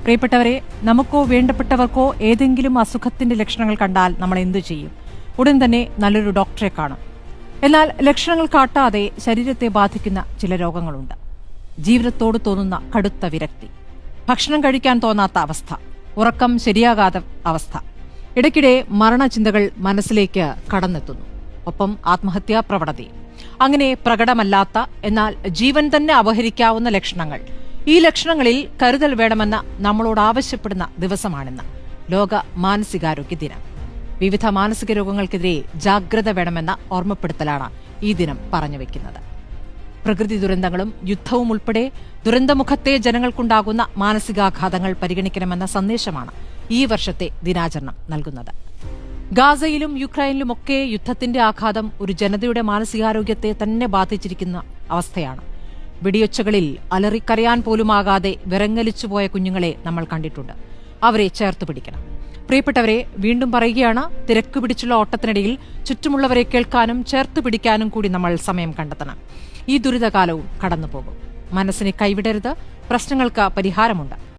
പ്രിയപ്പെട്ടവരെ, നമുക്കോ വേണ്ടപ്പെട്ടവർക്കോ ഏതെങ്കിലും അസുഖത്തിന്റെ ലക്ഷണങ്ങൾ കണ്ടാൽ നമ്മൾ എന്തു ചെയ്യും? ഉടൻ തന്നെ നല്ലൊരു ഡോക്ടറെ കാണും. എന്നാൽ ലക്ഷണങ്ങൾ കാട്ടാതെ ശരീരത്തെ ബാധിക്കുന്ന ചില രോഗങ്ങളുണ്ട്. ജീവിതത്തോട് തോന്നുന്ന കടുത്ത വിരക്തി, ഭക്ഷണം കഴിക്കാൻ തോന്നാത്ത അവസ്ഥ, ഉറക്കം ശരിയാകാത്ത അവസ്ഥ, ഇടയ്ക്കിടെ മരണചിന്തകൾ മനസ്സിലേക്ക് കടന്നെത്തുന്നു. ഒപ്പം ആത്മഹത്യാ പ്രവണതയും. അങ്ങനെ പ്രകടമല്ലാത്ത എന്നാൽ ജീവൻ തന്നെ അപഹരിക്കാവുന്ന ലക്ഷണങ്ങൾ. ഈ ലക്ഷണങ്ങളിൽ കരുതൽ വേണമെന്ന് നമ്മളോട് ആവശ്യപ്പെടുന്ന ദിവസമാണിന്ന് ലോക മാനസികാരോഗ്യ ദിനം. വിവിധ മാനസിക രോഗങ്ങൾക്കെതിരെ ജാഗ്രത വേണമെന്ന ഓർമ്മപ്പെടുത്തലാണ് ഈ ദിനം പറഞ്ഞുവെക്കുന്നത്. പ്രകൃതി ദുരന്തങ്ങളും യുദ്ധവും ഉൾപ്പെടെ ദുരന്തമുഖത്തെ ജനങ്ങൾക്കുണ്ടാകുന്ന മാനസികാഘാതങ്ങൾ പരിഗണിക്കണമെന്ന സന്ദേശമാണ് ഈ വർഷത്തെ ദിനാചരണം നൽകുന്നത്. ഗാസയിലും യുക്രൈനിലുമൊക്കെ യുദ്ധത്തിന്റെ ആഘാതം ഒരു ജനതയുടെ മാനസികാരോഗ്യത്തെ തന്നെ ബാധിച്ചിരിക്കുന്ന അവസ്ഥയാണ്. വെടിയൊച്ചകളിൽ അലറിക്കരയാൻ പോലുമാകാതെ വിറങ്ങലിച്ചുപോയ കുഞ്ഞുങ്ങളെ നമ്മൾ കണ്ടിട്ടുണ്ട്. അവരെ ചേർത്തു പിടിക്കണം. പ്രിയപ്പെട്ടവരെ, വീണ്ടും പറയുകയാണ്, തിരക്ക് പിടിച്ചുള്ള ഓട്ടത്തിനിടയിൽ ചുറ്റുമുള്ളവരെ കേൾക്കാനും ചേർത്തു പിടിക്കാനും കൂടി നമ്മൾ സമയം കണ്ടെത്തണം. ഈ ദുരിതകാലവും കടന്നുപോകും. മനസ്സിനെ കൈവിടരുത്. പ്രശ്നങ്ങൾക്ക് പരിഹാരമുണ്ട്.